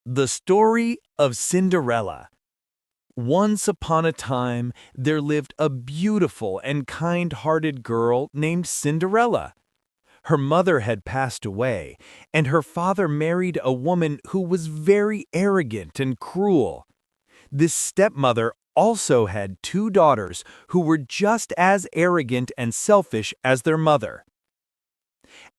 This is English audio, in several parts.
The story of Cinderella. Once upon a time, there lived a beautiful and kind-hearted girl named Cinderella. Her mother had passed away, and her father married a woman who was very arrogant and cruel. This stepmother also had two daughters who were just as arrogant and selfish as their mother.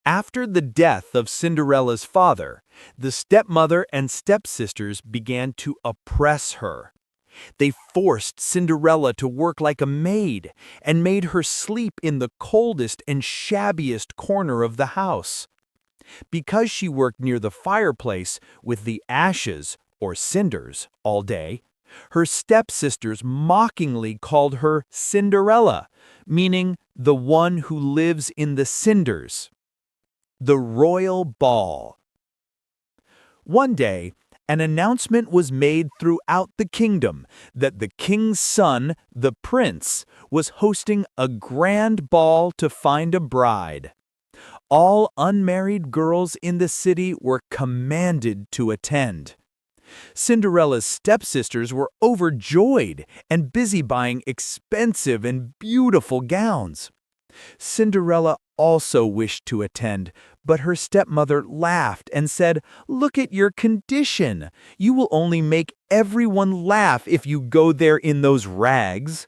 After the death of Cinderella's father, the stepmother and stepsisters began to oppress her. They forced Cinderella to work like a maid and made her sleep in the coldest and shabbiest corner of the house. Because she worked near the fireplace with the ashes, or cinders, all day, her stepsisters mockingly called her Cinderella, meaning the one who lives in the cinders. The Royal Ball. One day, an announcement was made throughout the kingdom that the king's son, the prince, was hosting a grand ball to find a bride. All unmarried girls in the city were commanded to attend. Cinderella's stepsisters were overjoyed and busy buying expensive and beautiful gowns. Cinderella also wished to attend, but her stepmother laughed and said, "Look at your condition. You will only make everyone laugh if you go there in those rags."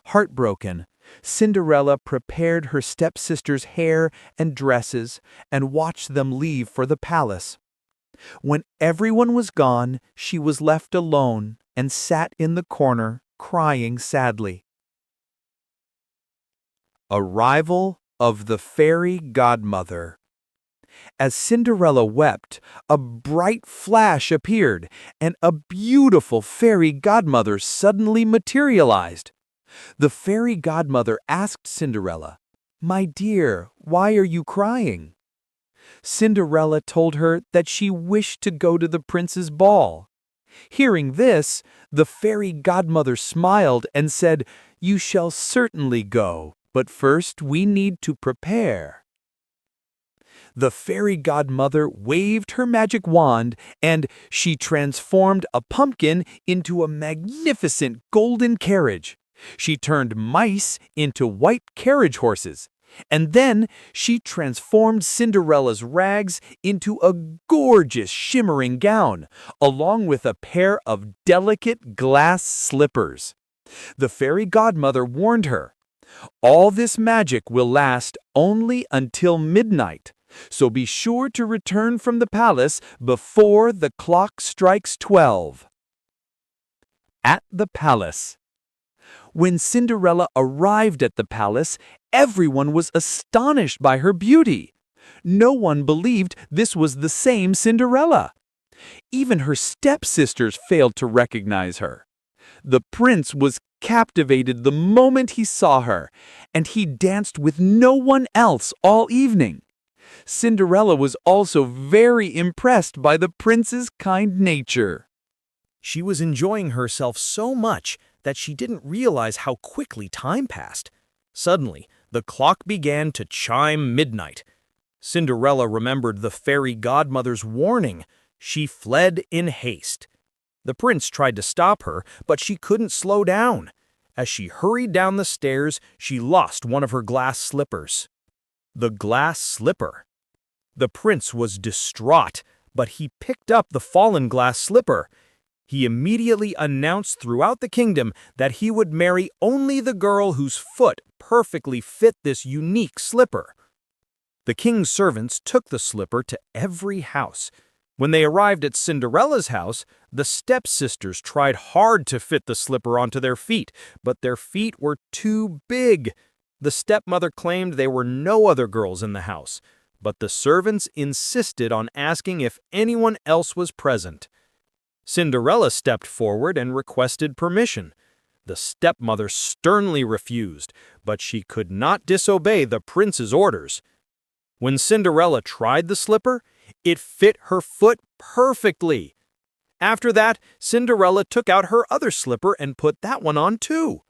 Heartbroken, Cinderella prepared her stepsisters' hair and dresses and watched them leave for the palace. When everyone was gone, she was left alone and sat in the corner, crying sadly. Arrival of the Fairy Godmother. As Cinderella wept, a bright flash appeared, and a beautiful fairy godmother suddenly materialized. The fairy godmother asked Cinderella, "My dear, why are you crying?" Cinderella told her that she wished to go to the prince's ball. Hearing this, the fairy godmother smiled and said, "You shall certainly go. But first, we need to prepare." The fairy godmother waved her magic wand, and she transformed a pumpkin into a magnificent golden carriage. She turned mice into white carriage horses, and then she transformed Cinderella's rags into a gorgeous shimmering gown, along with a pair of delicate glass slippers. The fairy godmother warned her, "All this magic will last only until midnight, so be sure to return from the palace before the clock strikes 12. At the palace. When Cinderella arrived at the palace, everyone was astonished by her beauty. No one believed this was the same Cinderella. Even her stepsisters failed to recognize her. The prince was captivated the moment he saw her, and he danced with no one else all evening. Cinderella was also very impressed by the prince's kind nature. She was enjoying herself so much that she didn't realize how quickly time passed. Suddenly, the clock began to chime midnight. Cinderella remembered the fairy godmother's warning. She fled in haste. The prince tried to stop her, but she couldn't slow down. As she hurried down the stairs, she lost one of her glass slippers. The glass slipper. The prince was distraught, but he picked up the fallen glass slipper. He immediately announced throughout the kingdom that he would marry only the girl whose foot perfectly fit this unique slipper. The king's servants took the slipper to every house. When they arrived at Cinderella's house, the stepsisters tried hard to fit the slipper onto their feet, but their feet were too big. The stepmother claimed there were no other girls in the house, but the servants insisted on asking if anyone else was present. Cinderella stepped forward and requested permission. The stepmother sternly refused, but she could not disobey the prince's orders. When Cinderella tried the slipper, it fit her foot perfectly. After that, Cinderella took out her other slipper and put that one on too.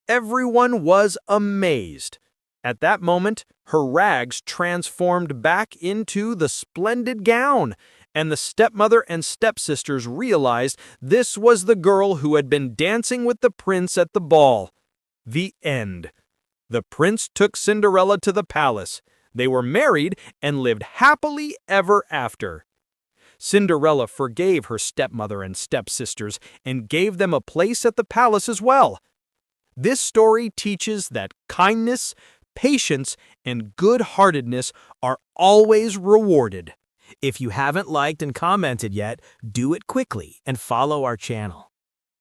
Everyone was amazed. At that moment, her rags transformed back into the splendid gown, and the stepmother and stepsisters realized this was the girl who had been dancing with the prince at the ball. The end. The prince took Cinderella to the palace. They were married and lived happily ever after. Cinderella forgave her stepmother and stepsisters and gave them a place at the palace as well. This story teaches that kindness, patience, and good-heartedness are always rewarded. If you haven't liked and commented yet, do it quickly and follow our channel.